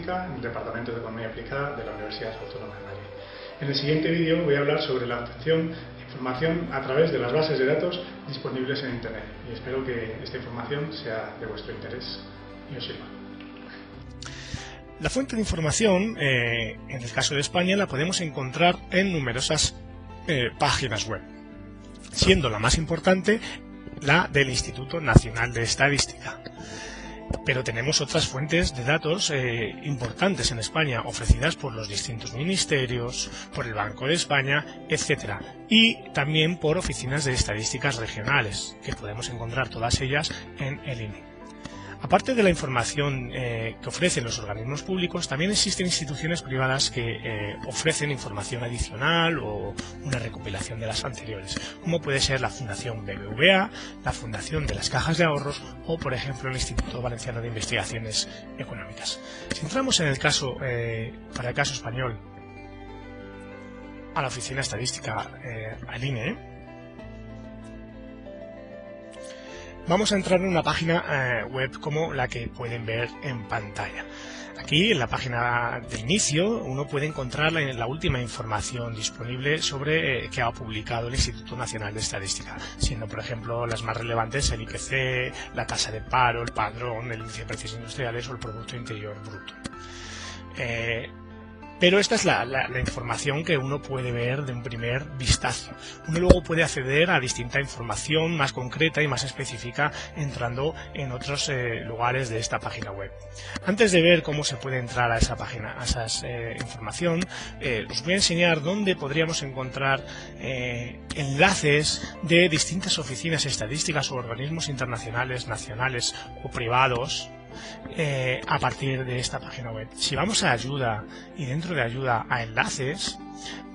Estadística, en el Departamento de Economía Aplicada de la Universidad Autónoma de Madrid. En el siguiente vídeo voy a hablar sobre la obtención de información a través de las bases de datos disponibles en Internet, y espero que esta información sea de vuestro interés y os sirva. La fuente de información, en el caso de España, la podemos encontrar en numerosas páginas web, siendo la más importante la del Instituto Nacional de Estadística. Pero tenemos otras fuentes de datos importantes en España, ofrecidas por los distintos ministerios, por el Banco de España, etc. Y también por oficinas de estadísticas regionales, que podemos encontrar todas ellas en el INE. Aparte de la información que ofrecen los organismos públicos, también existen instituciones privadas que ofrecen información adicional o una recopilación de las anteriores, como puede ser la Fundación BBVA, la Fundación de las Cajas de Ahorros o, por ejemplo, el Instituto Valenciano de Investigaciones Económicas. Si entramos en el caso, para el caso español, a la Oficina Estadística, al INE, vamos a entrar en una página web como la que pueden ver en pantalla. Aquí, en la página de inicio, uno puede encontrar la última información disponible sobre que ha publicado el Instituto Nacional de Estadística, siendo, por ejemplo, las más relevantes el IPC, la tasa de paro, el padrón, el índice de precios industriales o el Producto Interior Bruto. Pero esta es la información que uno puede ver de un primer vistazo. Uno luego puede acceder a distinta información más concreta y más específica entrando en otros lugares de esta página web. Antes de ver cómo se puede entrar a esa página, a esa información, os voy a enseñar dónde podríamos encontrar enlaces de distintas oficinas estadísticas o organismos internacionales, nacionales o privados, a partir de esta página web. Si vamos a ayuda y dentro de ayuda a enlaces,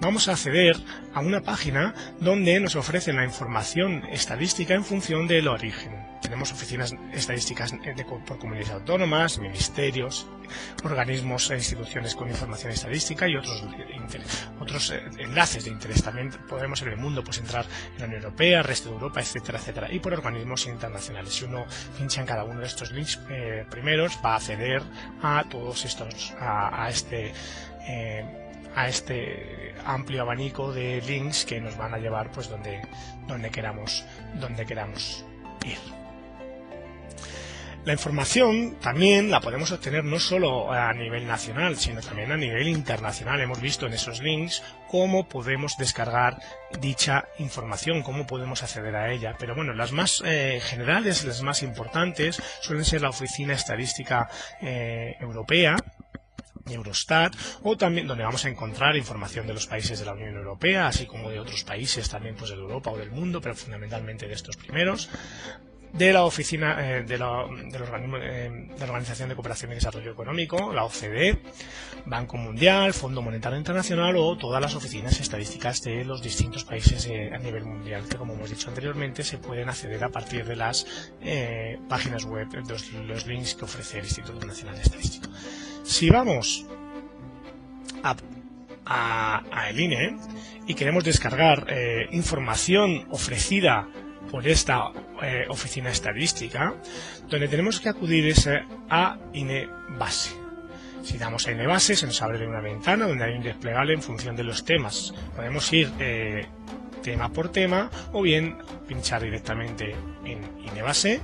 vamos a acceder a una página donde nos ofrecen la información estadística en función del origen. Tenemos oficinas estadísticas por comunidades autónomas, ministerios, organismos e instituciones con información estadística y otros enlaces de interés. También podemos en el mundo entrar en la Unión Europea, el resto de Europa, etcétera, etcétera, y por organismos internacionales. Si uno pincha en cada uno de estos links primeros, va a acceder a todos estos, a este amplio abanico de links que nos van a llevar donde queramos ir. La información también la podemos obtener no solo a nivel nacional, sino también a nivel internacional. Hemos visto en esos links cómo podemos descargar dicha información, cómo podemos acceder a ella. Pero bueno, las más generales, las más importantes, suelen ser la Oficina Estadística Europea, Eurostat, o también donde vamos a encontrar información de los países de la Unión Europea, así como de otros países también de Europa o del mundo, pero fundamentalmente de estos primeros, de la oficina de la Organización de Cooperación y Desarrollo Económico, la OCDE, Banco Mundial, Fondo Monetario Internacional o todas las oficinas estadísticas de los distintos países a nivel mundial, que, como hemos dicho anteriormente, se pueden acceder a partir de las páginas web, los links que ofrece el Instituto Nacional de Estadística. Si vamos a el INE y queremos descargar información ofrecida por esta oficina estadística, donde tenemos que acudir es a INE Base. Si damos a INE Base, se nos abre una ventana donde hay un desplegable en función de los temas. Podemos ir tema por tema o bien pinchar directamente en INE Base,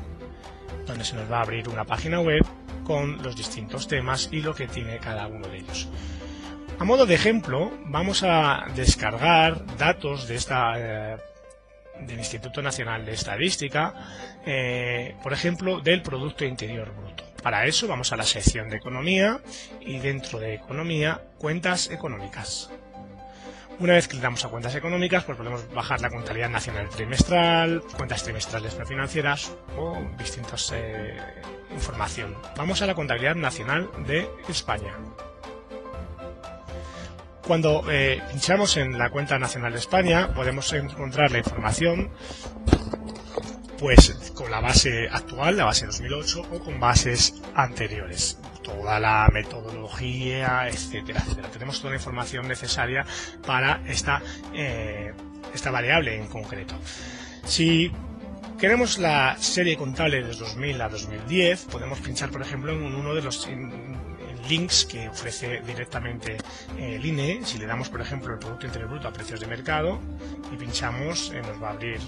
donde se nos va a abrir una página web con los distintos temas y lo que tiene cada uno de ellos. A modo de ejemplo, vamos a descargar datos de del Instituto Nacional de Estadística, por ejemplo, del Producto Interior Bruto. Para eso vamos a la sección de Economía y dentro de Economía, Cuentas Económicas. Una vez que le damos a Cuentas Económicas, podemos bajar la Contabilidad Nacional Trimestral, cuentas trimestrales no financieras o distintas información. Vamos a la Contabilidad Nacional de España. Cuando pinchamos en la cuenta nacional de España, podemos encontrar la información con la base actual, la base 2008, o con bases anteriores. Toda la metodología, etcétera, etcétera. Tenemos toda la información necesaria para esta variable en concreto. Si queremos la serie contable de 2000 a 2010, podemos pinchar, por ejemplo, en uno de los links que ofrece directamente el INE. Si le damos, por ejemplo, el Producto Interior Bruto a precios de mercado y pinchamos, nos va a abrir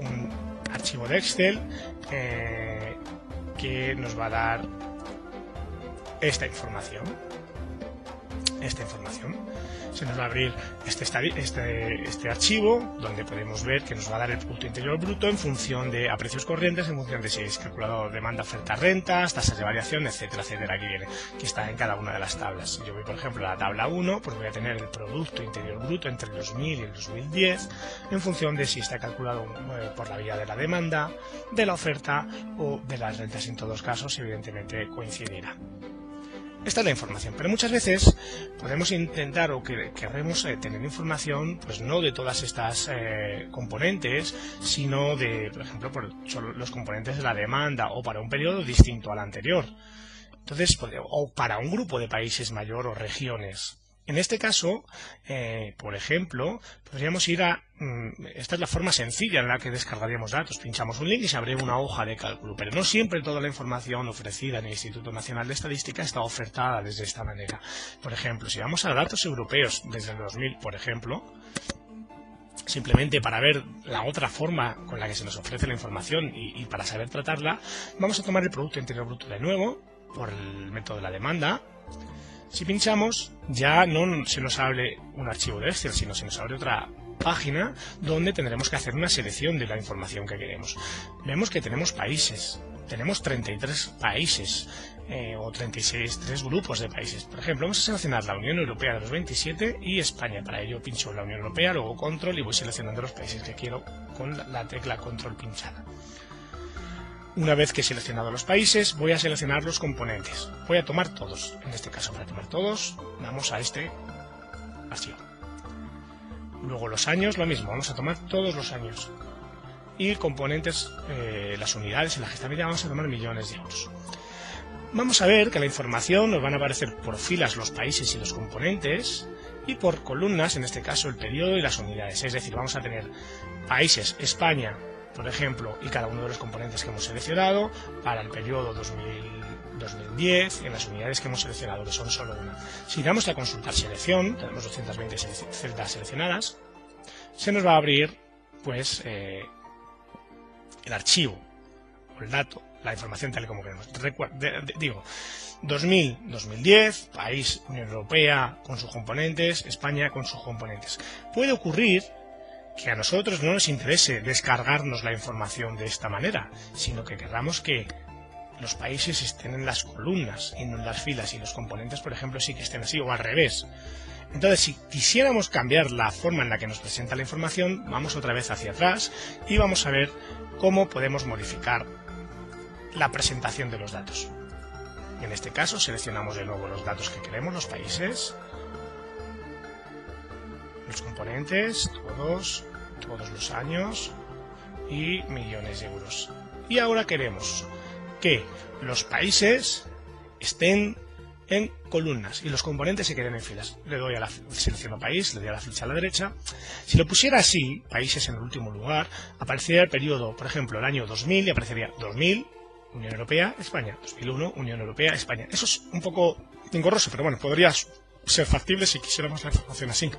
un archivo de Excel que nos va a dar esta información. Se nos va a abrir este archivo donde podemos ver que nos va a dar el Producto Interior Bruto en función de a precios corrientes, en función de si es calculado demanda, oferta, rentas, tasas de variación, etcétera, etcétera, aquí viene, que está en cada una de las tablas. Yo voy, por ejemplo, a la tabla 1, pues voy a tener el Producto Interior Bruto entre el 2000 y el 2010, en función de si está calculado por la vía de la demanda, de la oferta o de las rentas. En todos casos, evidentemente, coincidirá. Esta es la información, pero muchas veces podemos intentar o queremos tener información, pues no de todas estas componentes, sino de, por ejemplo, solo los componentes de la demanda o para un periodo distinto al anterior. Entonces, o para un grupo de países mayor o regiones. En este caso, por ejemplo, podríamos ir a... esta es la forma sencilla en la que descargaríamos datos. Pinchamos un link y se abre una hoja de cálculo, pero no siempre toda la información ofrecida en el Instituto Nacional de Estadística está ofertada desde esta manera. Por ejemplo, si vamos a datos europeos desde el 2000, por ejemplo, simplemente para ver la otra forma con la que se nos ofrece la información y para saber tratarla, vamos a tomar el Producto Interior Bruto de nuevo, por el método de la demanda. Si pinchamos, ya no se nos abre un archivo de Excel, sino se nos abre otra página donde tendremos que hacer una selección de la información que queremos. Vemos que tenemos países, tenemos 33 países o 3 grupos de países. Por ejemplo, vamos a seleccionar la Unión Europea de los 27 y España. Para ello pincho la Unión Europea, luego Control y voy seleccionando los países que quiero con la tecla Control pinchada. Una vez que he seleccionado los países, voy a seleccionar los componentes. Voy a tomar todos. En este caso, para tomar todos, vamos a este archivo. Luego los años, lo mismo. Vamos a tomar todos los años. Y componentes, las unidades en la gestabilidad, vamos a tomar millones de euros. Vamos a ver que la información nos van a aparecer por filas los países y los componentes y por columnas, en este caso el periodo y las unidades. Es decir, vamos a tener países, España, por ejemplo, y cada uno de los componentes que hemos seleccionado para el periodo 2010 en las unidades que hemos seleccionado, que son solo una. Si damos a consultar selección, tenemos 220 celdas seleccionadas, se nos va a abrir pues el archivo o el dato, la información tal y como queremos. Digo, 2000-2010, país Unión Europea con sus componentes, España con sus componentes. Puede ocurrir que a nosotros no nos interese descargarnos la información de esta manera, sino que queramos que los países estén en las columnas y no en las filas, y los componentes, por ejemplo, sí que estén así, o al revés. Entonces, si quisiéramos cambiar la forma en la que nos presenta la información, vamos otra vez hacia atrás y vamos a ver cómo podemos modificar la presentación de los datos. En este caso, seleccionamos de nuevo los datos que queremos, los países, los componentes, todos los años y millones de euros. Y ahora queremos que los países estén en columnas y los componentes se queden en filas. Le doy a la selecciono país, le doy a la flecha a la derecha. Si lo pusiera así, países en el último lugar, aparecería el periodo, por ejemplo, el año 2000 y aparecería 2000, Unión Europea, España, 2001, Unión Europea, España. Eso es un poco engorroso, pero bueno, podría ser factible si quisiéramos la información así.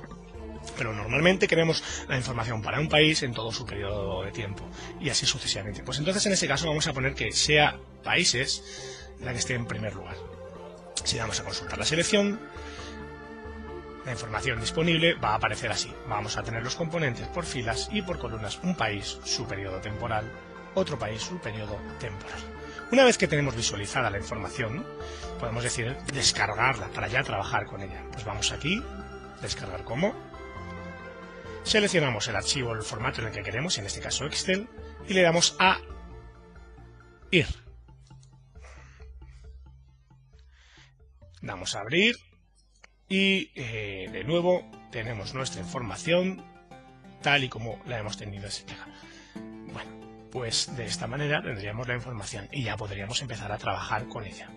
Pero normalmente queremos la información para un país en todo su periodo de tiempo y así sucesivamente. Pues entonces en este caso vamos a poner que sea países la que esté en primer lugar. Si damos a consultar la selección, la información disponible va a aparecer así. Vamos a tener los componentes por filas y por columnas. Un país, su periodo temporal, otro país, su periodo temporal. Una vez que tenemos visualizada la información, podemos decidir descargarla para ya trabajar con ella. Pues vamos aquí, descargar como. Seleccionamos el archivo, el formato en el que queremos, en este caso Excel, y le damos a ir. Damos a abrir y de nuevo tenemos nuestra información tal y como la hemos tenido desplegada. Bueno, pues de esta manera tendríamos la información y ya podríamos empezar a trabajar con ella.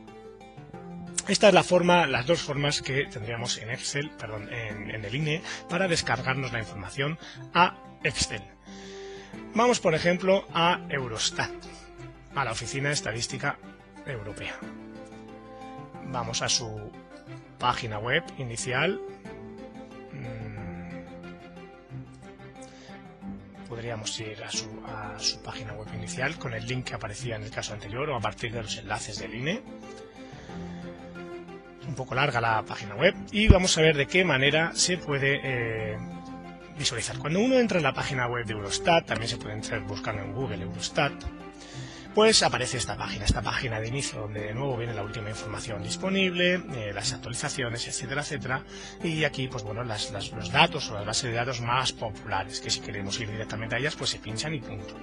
Esta es la forma, las dos formas que tendríamos en Excel, en el INE, para descargarnos la información a Excel. Vamos, por ejemplo, a Eurostat, a la Oficina de Estadística Europea. vamos a su página web inicial. Podríamos ir a su página web inicial con el link que aparecía en el caso anterior o a partir de los enlaces del INE. Es un poco larga la página web y vamos a ver de qué manera se puede visualizar. Cuando uno entra en la página web de Eurostat, también se puede entrar buscando en Google Eurostat, pues aparece esta página de inicio, donde de nuevo viene la última información disponible, las actualizaciones, etcétera, etcétera, y aquí, pues bueno, los datos o las bases de datos más populares, que si queremos ir directamente a ellas, pues se pinchan y punto.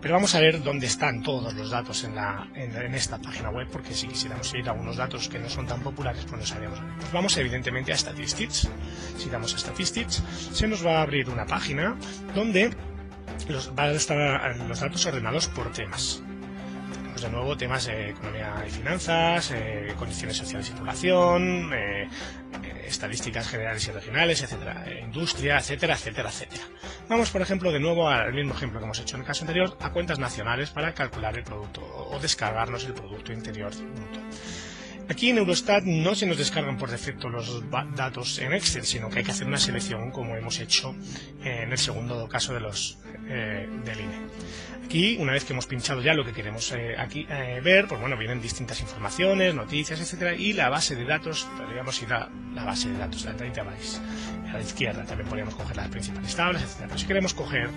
Pero vamos a ver dónde están todos los datos en esta página web, porque si quisiéramos ir a unos datos que no son tan populares, pues no sabríamos. Pues vamos evidentemente a Statistics. Si damos a Statistics, se nos va a abrir una página donde van a estar los datos ordenados por temas. De nuevo, temas de economía y finanzas, condiciones sociales y población, estadísticas generales y regionales, etcétera, industria, etcétera, etcétera, etcétera. Vamos, por ejemplo, de nuevo al mismo ejemplo que hemos hecho en el caso anterior, a cuentas nacionales para calcular el producto o descargarnos el Producto Interior Bruto. Aquí en Eurostat no se nos descargan por defecto los datos en Excel, sino que hay que hacer una selección como hemos hecho en el segundo caso de los del INE. Aquí, una vez que hemos pinchado ya lo que queremos ver, pues bueno, vienen distintas informaciones, noticias, etcétera, y la base de datos, podríamos ir a la base de datos, la database, a la izquierda, también podríamos coger las principales tablas, etcétera. Pero si queremos coger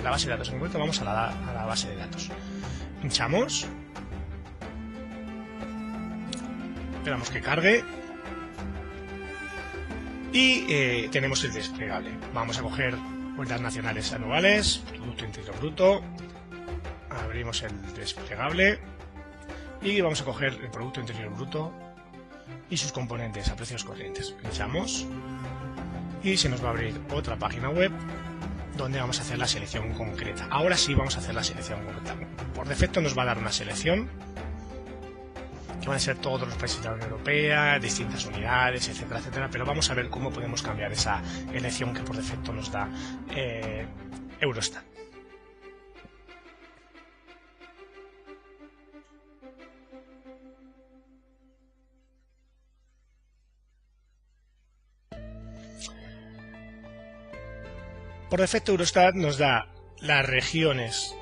la base de datos en concreto, vamos a la base de datos. Pinchamos. Esperamos que cargue y tenemos el desplegable. Vamos a coger cuentas nacionales anuales, Producto Interior Bruto, abrimos el desplegable y vamos a coger el Producto Interior Bruto y sus componentes a precios corrientes. Pinchamos y se nos va a abrir otra página web donde vamos a hacer la selección concreta. Ahora sí vamos a hacer la selección concreta. Por defecto nos va a dar una selección que van a ser todos los países de la Unión Europea, distintas unidades, etcétera, etcétera, pero vamos a ver cómo podemos cambiar esa elección que por defecto nos da Eurostat. Por defecto Eurostat nos da las regiones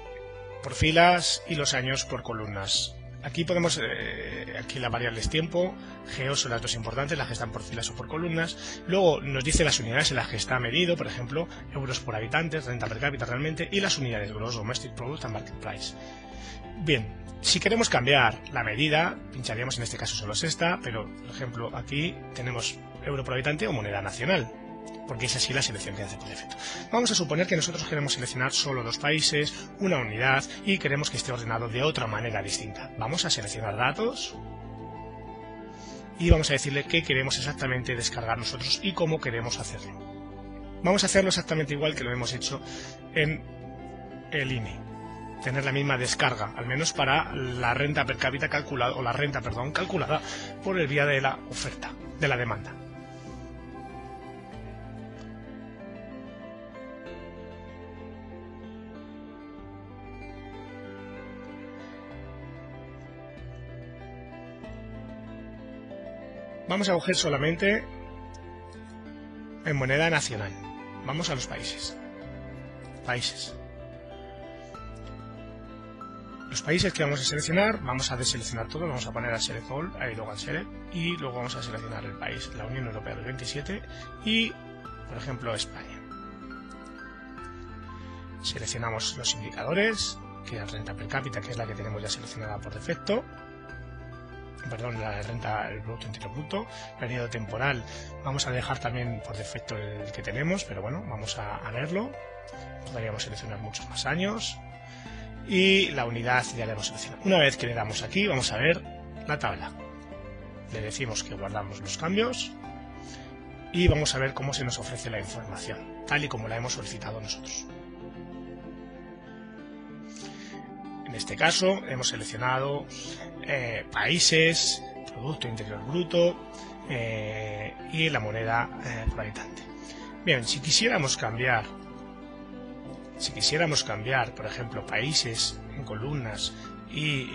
por filas y los años por columnas. Aquí podemos, aquí la variable es tiempo, geo son las dos importantes, las que están por filas o por columnas. Luego nos dice las unidades en las que está medido, por ejemplo, euros por habitantes, renta per cápita realmente, y las unidades gross domestic product and market price. Bien, si queremos cambiar la medida, pincharíamos en este caso solo es esta, pero por ejemplo aquí tenemos euro por habitante o moneda nacional, porque es así la selección que hace por defecto. Vamos a suponer que nosotros queremos seleccionar solo 2 países, una unidad y queremos que esté ordenado de otra manera distinta. Vamos a seleccionar datos y vamos a decirle qué queremos exactamente descargar nosotros y cómo queremos hacerlo. Vamos a hacerlo exactamente igual que lo hemos hecho en el INE. Tener la misma descarga, al menos para la renta per cápita calculada, o la renta, perdón, calculada por el vía de la oferta, de la demanda. Vamos a coger solamente en moneda nacional. Vamos a los países. Los países que vamos a seleccionar, vamos a deseleccionar todo, vamos a poner a Select All, ahí luego al Select, y luego vamos a seleccionar el país, la Unión Europea del 27 y, por ejemplo, España. Seleccionamos los indicadores, que es la renta per cápita, que es la que tenemos ya seleccionada por defecto. Perdón, la renta, el Producto Interior Bruto, periodo temporal, vamos a dejar también por defecto el que tenemos, pero bueno, vamos a leerlo. Podríamos seleccionar muchos más años y la unidad ya la hemos seleccionado. Una vez que le damos aquí, vamos a ver la tabla. Le decimos que guardamos los cambios y vamos a ver cómo se nos ofrece la información, tal y como la hemos solicitado nosotros. En este caso hemos seleccionado países, Producto Interior Bruto y la moneda por habitante. Bien, si quisiéramos cambiar, por ejemplo, países en columnas y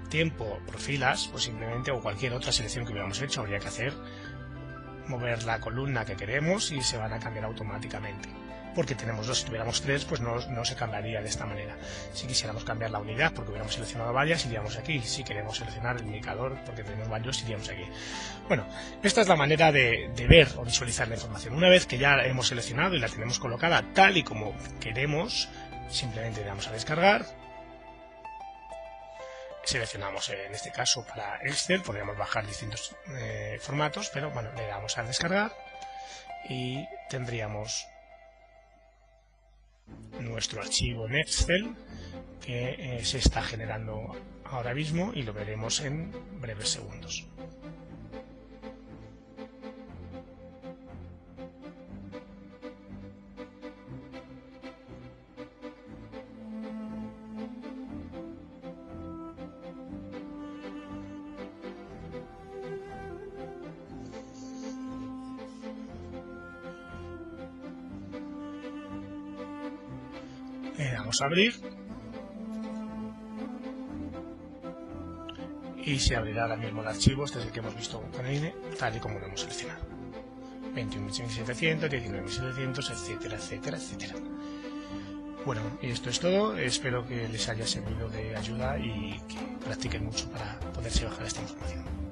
tiempo por filas, pues simplemente, o cualquier otra selección que hubiéramos hecho, habría que mover la columna que queremos y se van a cambiar automáticamente. Porque tenemos dos, si tuviéramos tres, pues no se cambiaría de esta manera. Si quisiéramos cambiar la unidad, porque hubiéramos seleccionado varias, iríamos aquí. Si queremos seleccionar el indicador, porque tenemos varios, iríamos aquí. Bueno, esta es la manera de ver o visualizar la información. Una vez que ya la hemos seleccionado y la tenemos colocada tal y como queremos, simplemente le damos a descargar. Seleccionamos, en este caso para Excel, podríamos bajar distintos formatos, pero bueno, le damos a descargar y tendríamos nuestro archivo en Excel que se está generando ahora mismo y lo veremos en breves segundos. Le damos a abrir y se abrirá ahora mismo el archivo, este es el que hemos visto con INE, tal y como lo hemos seleccionado. 21.700, 19.700, etcétera, etcétera, etcétera. Bueno, y esto es todo. Espero que les haya servido de ayuda y que practiquen mucho para poderse bajar esta información.